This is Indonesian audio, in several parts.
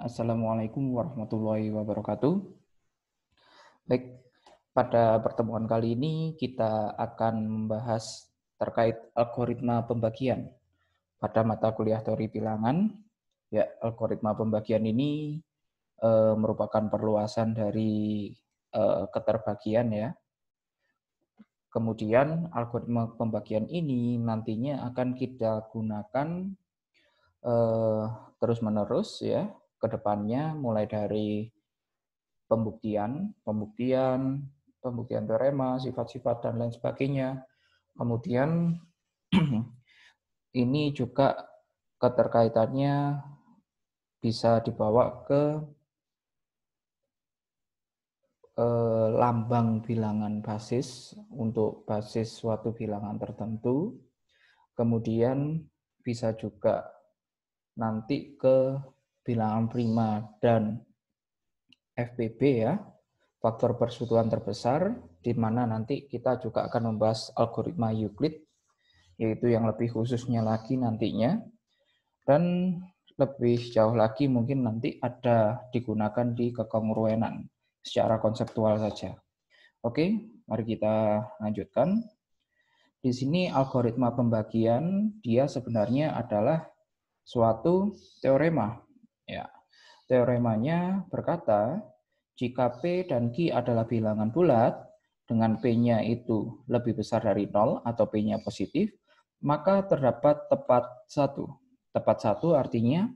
Assalamualaikum warahmatullahi wabarakatuh. Baik, pada pertemuan kali ini kita akan membahas terkait algoritma pembagian pada mata kuliah teori bilangan. Ya, algoritma pembagian ini merupakan perluasan dari keterbagian ya. Kemudian algoritma pembagian ini nantinya akan kita gunakan terus-menerus ya ke depannya, mulai dari pembuktian teorema, sifat-sifat, dan lain sebagainya. Kemudian ini juga keterkaitannya bisa dibawa ke lambang bilangan basis untuk basis suatu bilangan tertentu. Kemudian bisa juga nanti ke bilangan prima dan FPB ya, faktor persekutuan terbesar, di mana nanti kita juga akan membahas algoritma Euclid, yaitu yang lebih khususnya lagi nantinya. Dan lebih jauh lagi mungkin nanti ada digunakan di kekongruenan secara konseptual saja. Oke, mari kita lanjutkan. Di sini algoritma pembagian dia sebenarnya adalah suatu teorema. Ya, teoremanya berkata jika P dan Q adalah bilangan bulat dengan P-nya itu lebih besar dari 0 atau P-nya positif, maka terdapat tepat satu. Tepat satu artinya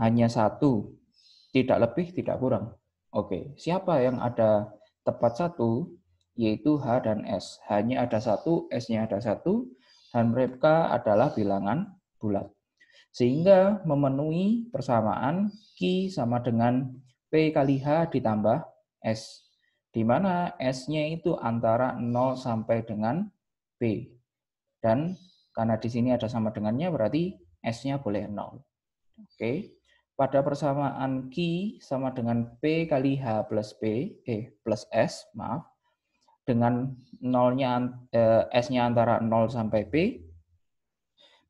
hanya satu, tidak lebih, tidak kurang. Oke, siapa yang ada tepat satu? Yaitu H dan S. Hanya ada satu, S-nya ada satu, dan mereka adalah bilangan bulat. Sehingga memenuhi persamaan Q sama dengan P kali H ditambah S. Di mana S-nya itu antara 0 sampai dengan P. Dan karena di sini ada sama dengannya berarti S-nya boleh 0. Oke. Pada persamaan Q sama dengan P kali H plus S, maaf. Dengan S-nya antara 0 sampai P,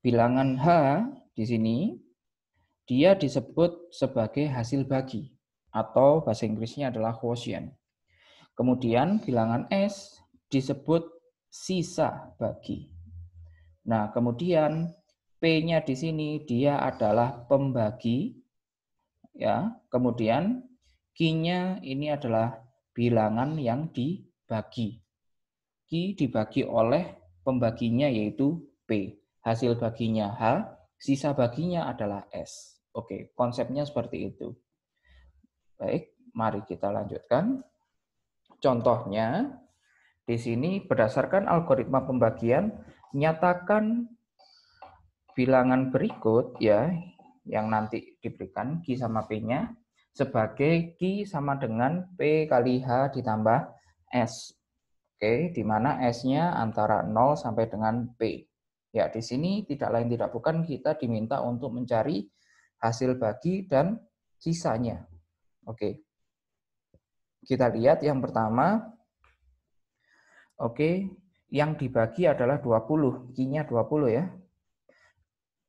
bilangan H di sini dia disebut sebagai hasil bagi atau bahasa Inggrisnya adalah quotient. Kemudian bilangan S disebut sisa bagi. Nah, kemudian P-nya di sini dia adalah pembagi ya. Kemudian Q-nya ini adalah bilangan yang dibagi. Q dibagi oleh pembaginya yaitu P. Hasil baginya H, sisa baginya adalah S. Oke, konsepnya seperti itu. Baik, mari kita lanjutkan. Contohnya, di sini berdasarkan algoritma pembagian, nyatakan bilangan berikut ya, yang nanti diberikan Q sama P-nya, sebagai Q sama dengan P kali H ditambah S. Oke, di mana S-nya antara 0 sampai dengan P. Ya, di sini tidak lain tidak bukan kita diminta untuk mencari hasil bagi dan sisanya. Oke. Kita lihat yang pertama. Oke, yang dibagi adalah 20. Q-nya 20 ya.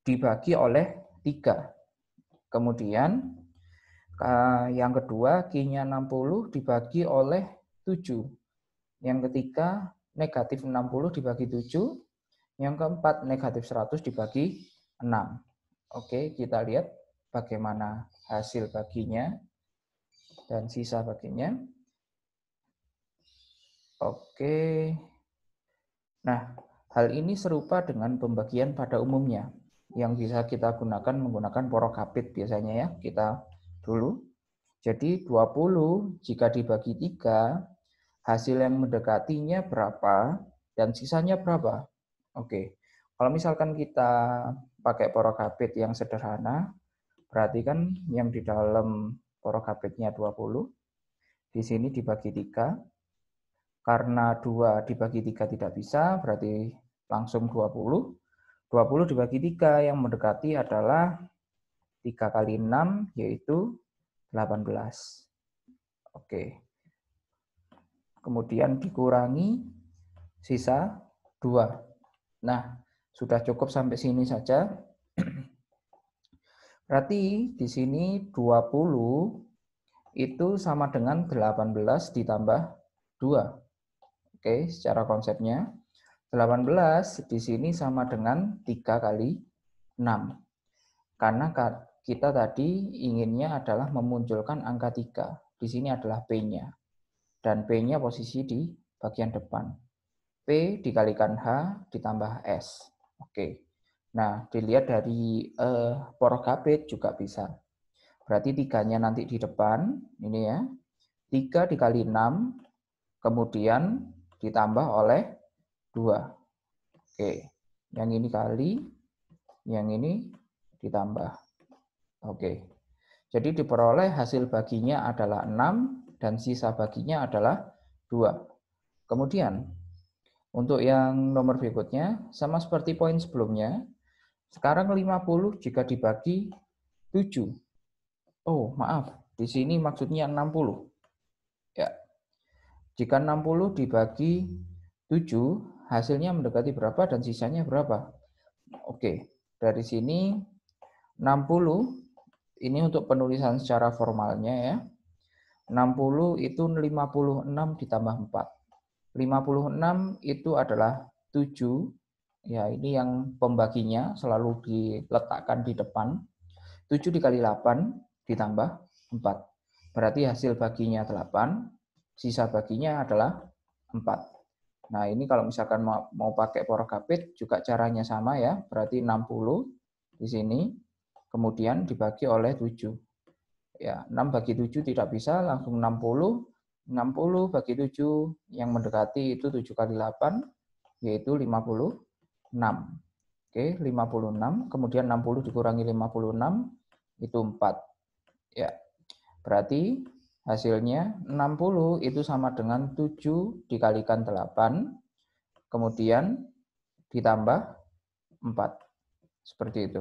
Dibagi oleh 3. Kemudian yang kedua Q-nya 60 dibagi oleh 7. Yang ketiga negatif 60 dibagi 7. Yang keempat negatif 100 dibagi 6. Oke, kita lihat bagaimana hasil baginya dan sisa baginya. Oke. Nah, hal ini serupa dengan pembagian pada umumnya yang bisa kita gunakan menggunakan porokapit biasanya ya. Kita dulu. Jadi 20 jika dibagi 3, hasil yang mendekatinya berapa dan sisanya berapa? Oke. Kalau misalkan kita pakai porokapit yang sederhana, berarti kan yang di dalam porokapitnya 20, di sini dibagi 3. Karena 2 dibagi 3 tidak bisa, berarti langsung 20. 20 dibagi 3 yang mendekati adalah 3 kali 6, yaitu 18. Oke. Kemudian dikurangi sisa 2. Nah, sudah cukup sampai sini saja. Berarti di sini 20 itu sama dengan 18 ditambah 2. Oke, secara konsepnya 18 di sini sama dengan 3 kali 6. Karena kita tadi inginnya adalah memunculkan angka 3. Di sini adalah P-nya. Dan P-nya posisi di bagian depan. P dikalikan H ditambah S. Oke. Nah, dilihat dari porogabit juga bisa. Berarti 3-nya nanti di depan, ini ya. 3 dikali 6, kemudian ditambah oleh 2. Oke. Yang ini kali, yang ini ditambah. Oke. Jadi diperoleh hasil baginya adalah 6 dan sisa baginya adalah 2. Kemudian, untuk yang nomor berikutnya, sama seperti poin sebelumnya, sekarang 50 jika dibagi 7. Oh, maaf. Di sini maksudnya 60. Ya. Jika 60 dibagi 7, hasilnya mendekati berapa dan sisanya berapa? Oke. Dari sini 60, ini untuk penulisan secara formalnya ya. 60 itu 56 ditambah 4. 56 itu adalah 7. Ya, ini yang pembaginya selalu diletakkan di depan. 7 dikali 8 ditambah 4. Berarti hasil baginya 8, sisa baginya adalah 4. Nah, ini kalau misalkan mau pakai porogabit juga caranya sama ya. Berarti 60 di sini, kemudian dibagi oleh 7. Ya, 6 bagi 7 tidak bisa, langsung 60. 60 bagi 7 yang mendekati itu 7 kali 8, yaitu 56. Oke, 56, kemudian 60 dikurangi 56, itu 4. Ya, berarti hasilnya 60 itu sama dengan 7 dikalikan 8, kemudian ditambah 4. Seperti itu.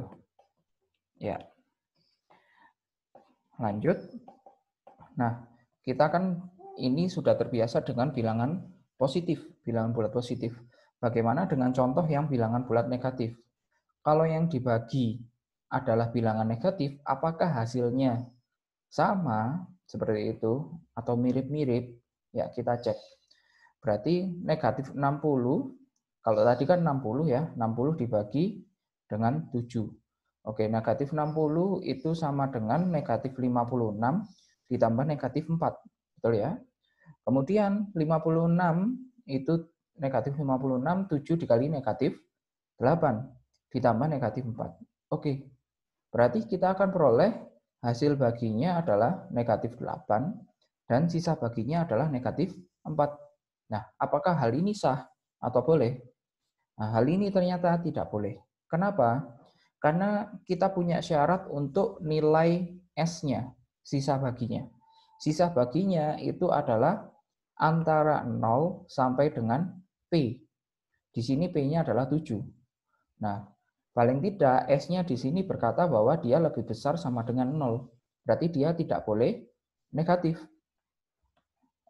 Ya. Lanjut. Nah, kita kan ini sudah terbiasa dengan bilangan positif, bilangan bulat positif. Bagaimana dengan contoh yang bilangan bulat negatif? Kalau yang dibagi adalah bilangan negatif, apakah hasilnya sama seperti itu atau mirip-mirip? Ya, kita cek. Berarti negatif 60, kalau tadi kan 60 ya, 60 dibagi dengan 7. Oke, negatif 60 itu sama dengan negatif 56 ditambah negatif 4. Betul ya? Kemudian 56 itu negatif 56, 7 dikali negatif 8 ditambah negatif 4. Oke, berarti kita akan peroleh hasil baginya adalah negatif 8 dan sisa baginya adalah negatif 4. Nah, apakah hal ini sah atau boleh? Nah, hal ini ternyata tidak boleh. Kenapa? Karena kita punya syarat untuk nilai S-nya, sisa baginya. Sisa baginya itu adalah antara 0 sampai dengan P. Di sini P-nya adalah 7. Nah, paling tidak S-nya di sini berkata bahwa dia lebih besar sama dengan 0. Berarti dia tidak boleh negatif.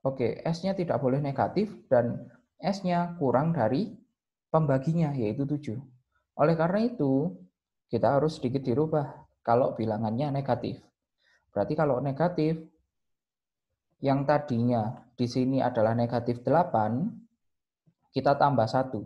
Oke, S-nya tidak boleh negatif dan S-nya kurang dari pembaginya, yaitu 7. Oleh karena itu, kita harus sedikit dirubah kalau bilangannya negatif. Berarti kalau negatif, yang tadinya di sini adalah negatif 8, kita tambah 1.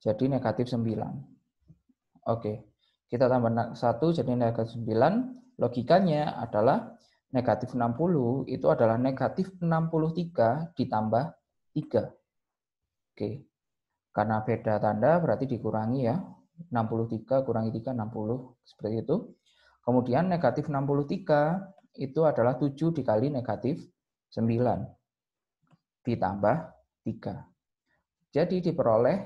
Jadi negatif 9. Oke, kita tambah 1 jadi negatif 9. Logikanya adalah negatif 60 itu adalah negatif 63 ditambah 3. Oke, karena beda tanda berarti dikurangi ya. 63 kurangi 3, 60. Seperti itu. Kemudian negatif 63 itu adalah 7 dikali negatif 9 ditambah 3. Jadi diperoleh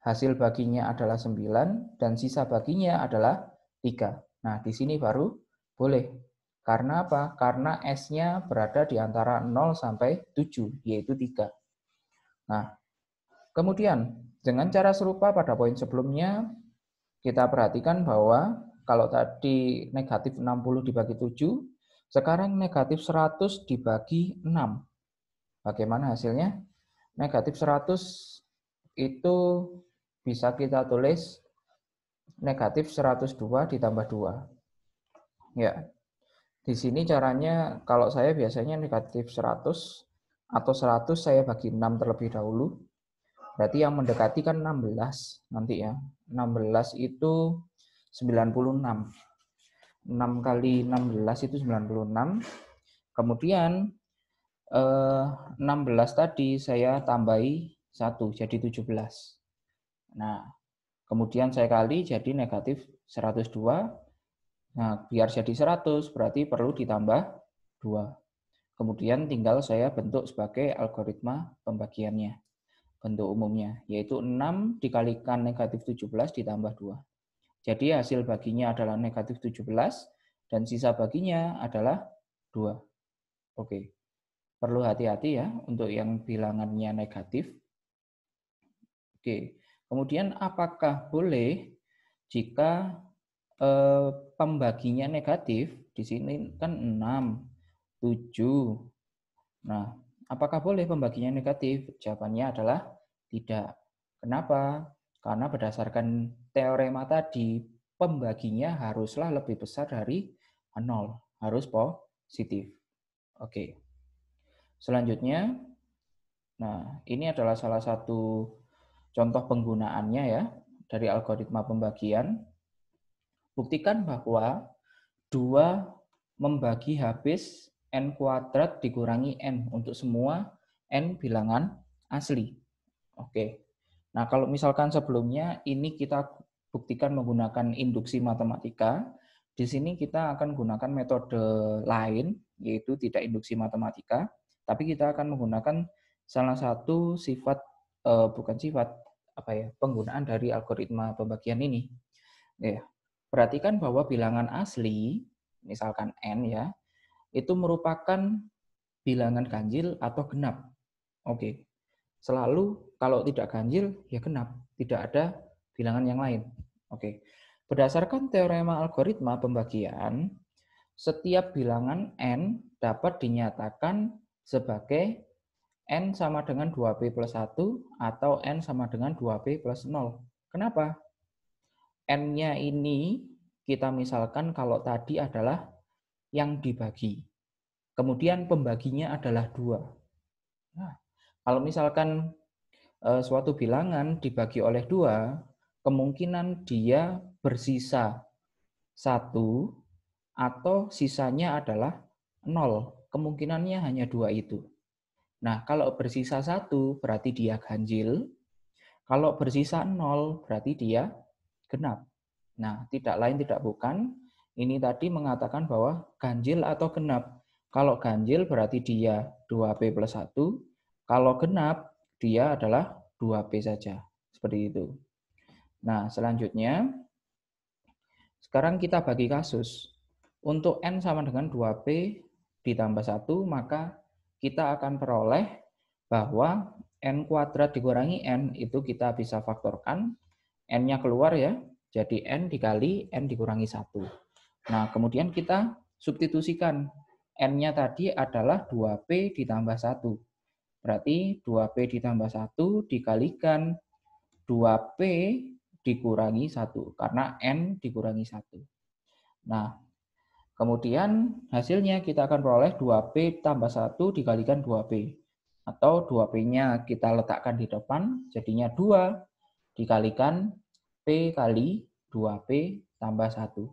hasil baginya adalah 9 dan sisa baginya adalah 3. Nah, di sini baru boleh. Karena apa? Karena S-nya berada di antara 0 sampai 7, yaitu 3. Nah, kemudian dengan cara serupa pada poin sebelumnya, kita perhatikan bahwa kalau tadi negatif 60 dibagi 7, sekarang negatif 100 dibagi 6. Bagaimana hasilnya? Negatif 100 itu bisa kita tulis negatif 102 ditambah 2. Ya, di sini caranya kalau saya biasanya negatif 100 atau 100 saya bagi 6 terlebih dahulu. Berarti yang mendekati kan 16 nanti ya. 16 itu 96. 6 kali 16 itu 96. Kemudian 16 tadi saya tambahi 1 jadi 17. Nah, kemudian saya kali jadi negatif 102. Nah, biar jadi 100 berarti perlu ditambah 2. Kemudian tinggal saya bentuk sebagai algoritma pembagiannya. Bentuk umumnya, yaitu 6 dikalikan negatif 17 ditambah 2. Jadi hasil baginya adalah negatif 17 dan sisa baginya adalah 2. Oke, perlu hati-hati ya untuk yang bilangannya negatif. Oke, kemudian apakah boleh jika pembaginya negatif? Di sini kan 6, 7. Nah, apakah boleh pembaginya negatif? Jawabannya adalah tidak. Kenapa? Karena berdasarkan teorema tadi, pembaginya haruslah lebih besar dari 0. Harus positif. Oke. Selanjutnya, nah ini adalah salah satu contoh penggunaannya ya dari algoritma pembagian. Buktikan bahwa 2 membagi habis n kuadrat dikurangi n untuk semua n bilangan asli. Oke. Nah, kalau misalkan sebelumnya ini kita buktikan menggunakan induksi matematika, di sini kita akan gunakan metode lain, yaitu tidak induksi matematika, tapi kita akan menggunakan salah satu sifat, bukan sifat, penggunaan dari algoritma pembagian ini. Ya, perhatikan bahwa bilangan asli, misalkan n ya, itu merupakan bilangan ganjil atau genap. Oke. Selalu kalau tidak ganjil ya genap, tidak ada bilangan yang lain. Oke. Berdasarkan teorema algoritma pembagian, setiap bilangan n dapat dinyatakan sebagai n sama dengan 2p plus 1 atau n sama dengan 2p plus 0. Kenapa? N-nya ini kita misalkan kalau tadi adalah yang dibagi. Kemudian pembaginya adalah 2. Nah, kalau misalkan suatu bilangan dibagi oleh 2, kemungkinan dia bersisa 1 atau sisanya adalah 0. Kemungkinannya hanya 2 itu. Nah, kalau bersisa 1 berarti dia ganjil. Kalau bersisa 0 berarti dia genap. Nah, tidak lain tidak bukan, ini tadi mengatakan bahwa ganjil atau genap. Kalau ganjil berarti dia 2p plus 1. Kalau genap, dia adalah 2p saja. Seperti itu. Nah, selanjutnya, sekarang kita bagi kasus. Untuk n sama dengan 2p ditambah 1, maka kita akan peroleh bahwa n kuadrat dikurangi n itu kita bisa faktorkan. N-nya keluar ya, jadi n dikali n dikurangi 1. Nah, kemudian kita substitusikan. N-nya tadi adalah 2p ditambah 1. Berarti 2p ditambah 1 dikalikan 2p dikurangi 1. Karena n dikurangi 1. Nah, kemudian hasilnya kita akan peroleh 2p tambah 1 dikalikan 2p. Atau 2p-nya kita letakkan di depan, jadinya 2 dikalikan p kali 2p tambah 1.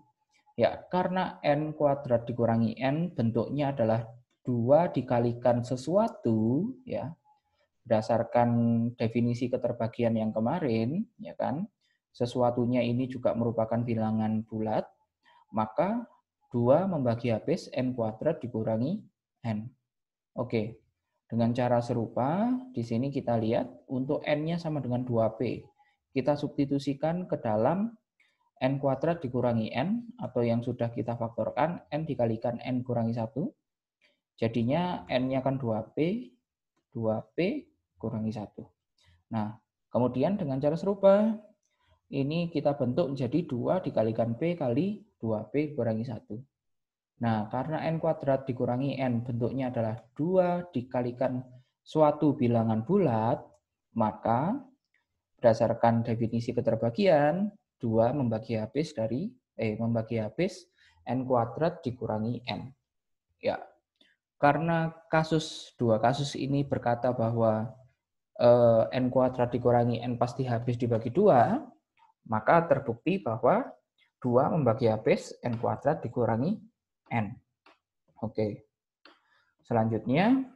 Ya, karena n kuadrat dikurangi n bentuknya adalah 2 dikalikan sesuatu, ya, berdasarkan definisi keterbagian yang kemarin, ya kan, sesuatunya ini juga merupakan bilangan bulat, maka 2 membagi habis n kuadrat dikurangi n. Oke, dengan cara serupa, di sini kita lihat untuk n-nya sama dengan 2p. Kita substitusikan ke dalam n kuadrat dikurangi n, atau yang sudah kita faktorkan, n dikalikan n kurangi 1. Jadinya n-nya kan 2p kurangi 1. Nah, kemudian dengan cara serupa, ini kita bentuk menjadi 2 dikalikan p kali 2p kurangi 1. Nah, karena n kuadrat dikurangi n bentuknya adalah 2 dikalikan suatu bilangan bulat, maka berdasarkan definisi keterbagian, 2 membagi habis N kuadrat dikurangi N. Ya, karena dua kasus ini berkata bahwa N kuadrat dikurangi N pasti habis dibagi 2, maka terbukti bahwa 2 membagi habis N kuadrat dikurangi N. Oke. Selanjutnya,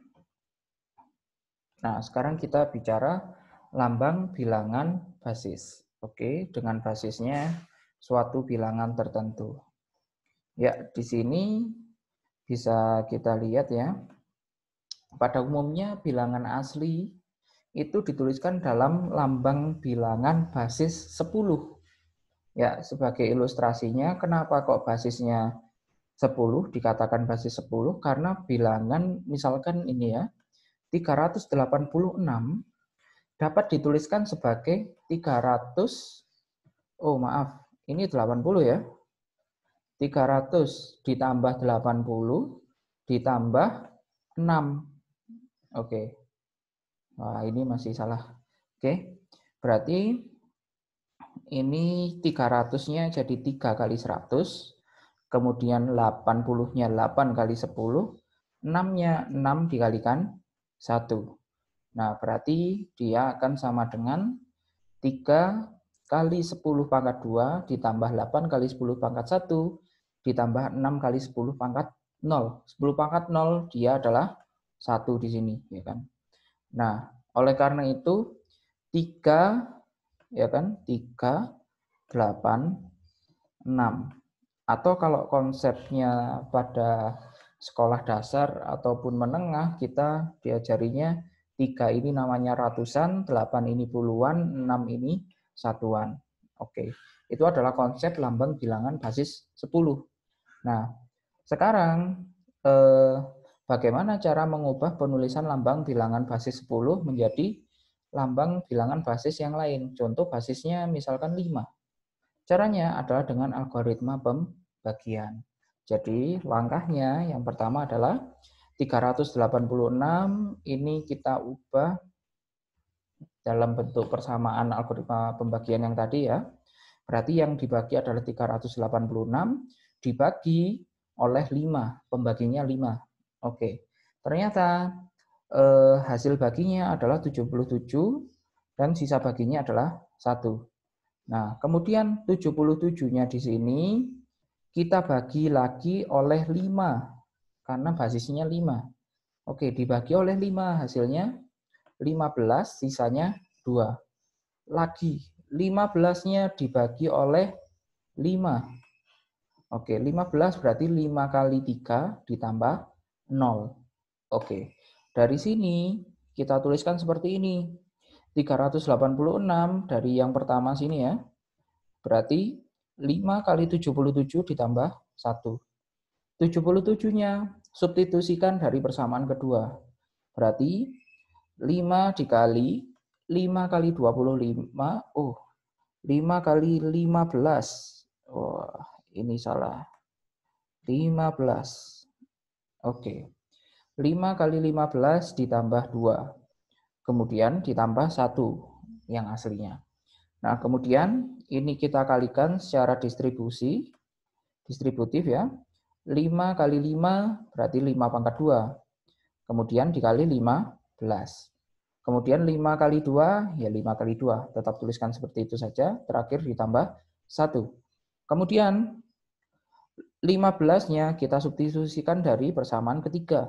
nah sekarang kita bicara lambang bilangan basis. Oke, dengan basisnya suatu bilangan tertentu. Ya, di sini bisa kita lihat ya. Pada umumnya bilangan asli itu dituliskan dalam lambang bilangan basis 10. Ya, sebagai ilustrasinya, kenapa kok basisnya 10 dikatakan basis 10? Karena bilangan misalkan ini ya, 386 dapat dituliskan sebagai 300, oh maaf, ini 80 ya. 300 ditambah 80 ditambah 6. Oke. Wah, ini masih salah. Oke. Berarti ini 300-nya jadi 3 kali 100. Kemudian 80-nya 8 kali 10. 6-nya 6 dikalikan 1. Nah, berarti dia akan sama dengan 3 kali 10 pangkat 2 ditambah 8 kali 10 pangkat 1 ditambah 6 kali 10 pangkat 0. 10 pangkat 0 dia adalah 1 di sini, ya kan? Nah, oleh karena itu 3 ya kan? 3 8 6. Atau kalau konsepnya pada sekolah dasar ataupun menengah, kita diajarinya 3 ini namanya ratusan, 8 ini puluhan, 6 ini satuan. Oke, itu adalah konsep lambang bilangan basis 10. Nah, sekarang bagaimana cara mengubah penulisan lambang bilangan basis 10 menjadi lambang bilangan basis yang lain? Contoh basisnya misalkan 5. Caranya adalah dengan algoritma pembagian. Jadi langkahnya yang pertama adalah 386 ini kita ubah dalam bentuk persamaan algoritma pembagian yang tadi ya. Berarti yang dibagi adalah 386 dibagi oleh 5, pembaginya 5. Oke. Ternyata hasil baginya adalah 77 dan sisa baginya adalah 1. Nah, kemudian 77-nya di sini kita bagi lagi oleh 5 karena basisnya 5. Oke, dibagi oleh 5 hasilnya 15, sisanya 2. Lagi 15-nya dibagi oleh 5. Oke, 15 berarti 5 kali 3 ditambah 0. Oke, dari sini kita tuliskan seperti ini. 386 dari yang pertama sini ya. Berarti 5 kali 77 ditambah 1. 77-nya substitusikan dari persamaan kedua. Berarti 5 dikali 5 kali 25, 5 kali 15. Wah, ini salah. 15. Oke. 5 kali 15 ditambah 2. Kemudian ditambah 1 yang aslinya. Nah, kemudian ini kita kalikan secara distributif ya. 5 kali 5 berarti 5 pangkat 2. Kemudian dikali 15. Kemudian 5 kali 2, ya 5 kali 2. Tetap tuliskan seperti itu saja. Terakhir ditambah 1. Kemudian 15-nya kita substitusikan dari persamaan ketiga.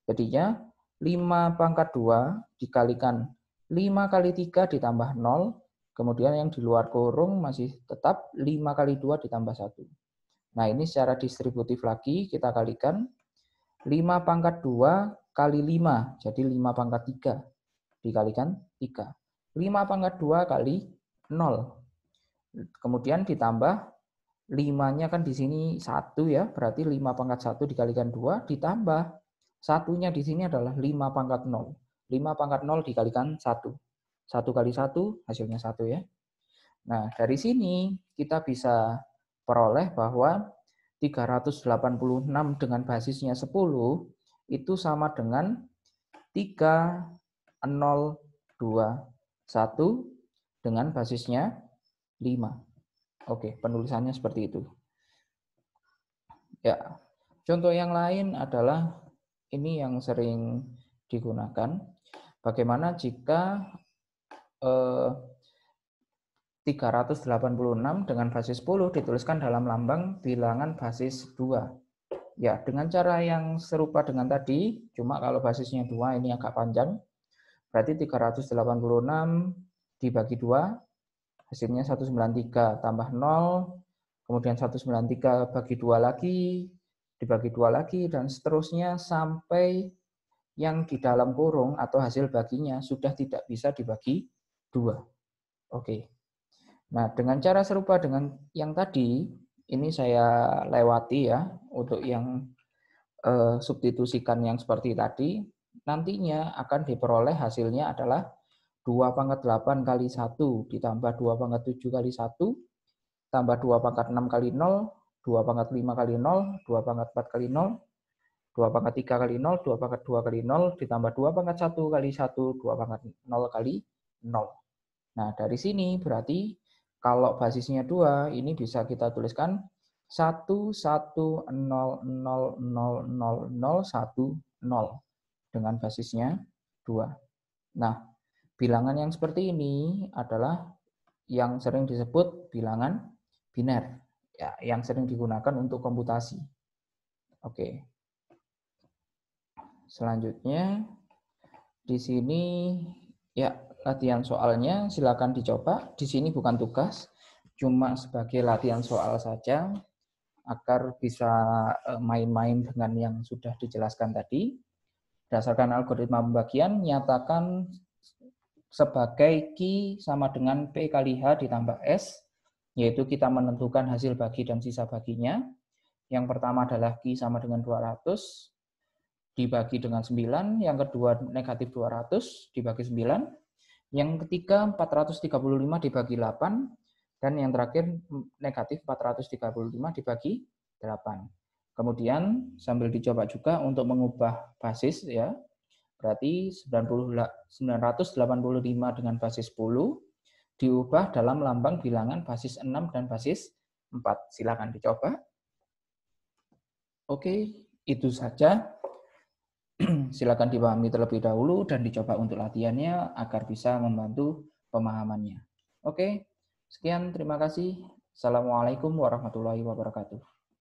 Jadinya 5 pangkat 2 dikalikan 5 kali 3 ditambah 0. Kemudian yang di luar kurung masih tetap 5 kali 2 ditambah 1. Nah, ini secara distributif lagi kita kalikan 5 pangkat 2 kali 5. Jadi 5 pangkat 3 dikalikan 3. 5 pangkat 2 kali 0. Kemudian ditambah 5-nya kan di sini 1 ya, berarti 5 pangkat 1 dikalikan 2 ditambah 1-nya di sini adalah 5 pangkat 0. 5 pangkat 0 dikalikan 1. 1 kali 1 hasilnya 1 ya. Nah, dari sini kita bisa peroleh bahwa 386 dengan basisnya 10 itu sama dengan 3, 0, 2, 1 dengan basisnya 5. Oke, penulisannya seperti itu. Ya, contoh yang lain adalah ini yang sering digunakan. Bagaimana jika 386 dengan basis 10 dituliskan dalam lambang bilangan basis 2. Ya, dengan cara yang serupa dengan tadi, cuma kalau basisnya 2 ini agak panjang. Berarti 386 dibagi 2, hasilnya 193 tambah 0, kemudian 193 bagi 2 lagi, dibagi 2 lagi, dan seterusnya sampai yang di dalam kurung atau hasil baginya sudah tidak bisa dibagi 2. Oke. Nah, dengan cara serupa dengan yang tadi, ini saya lewati ya, untuk yang substitusikan yang seperti tadi, nantinya akan diperoleh hasilnya adalah 2/8 kali 1 ditambah 2/7 kali 1, tambah 2/6 kali 0, 2/5 kali 0, 2/4 kali 0, 2/3 kali 0, 2/2 kali 0, ditambah 2/1 kali 1, 2/0 kali 0. Nah, dari sini berarti kalau basisnya 2, ini bisa kita tuliskan 1, 1, 0, 0, 0, 0, 1, 0 dengan basisnya 2. Nah, bilangan yang seperti ini adalah yang sering disebut bilangan biner, ya, yang sering digunakan untuk komputasi. Oke. Selanjutnya di sini ya latihan soalnya silakan dicoba. Di sini bukan tugas, cuma sebagai latihan soal saja agar bisa main-main dengan yang sudah dijelaskan tadi. Berdasarkan algoritma pembagian, nyatakan sebagai Q sama dengan P kali H ditambah S, yaitu kita menentukan hasil bagi dan sisa baginya. Yang pertama adalah Q sama dengan 200 dibagi dengan 9, yang kedua negatif 200 dibagi 9, yang ketiga 435 dibagi 8, dan yang terakhir negatif 435 dibagi 8. Kemudian sambil dicoba juga untuk mengubah basis ya. Berarti 985 dengan basis 10 diubah dalam lambang bilangan basis 6 dan basis 4. Silakan dicoba. Oke, itu saja. Silakan dipahami terlebih dahulu dan dicoba untuk latihannya agar bisa membantu pemahamannya. Oke, sekian, terima kasih. Assalamualaikum warahmatullahi wabarakatuh.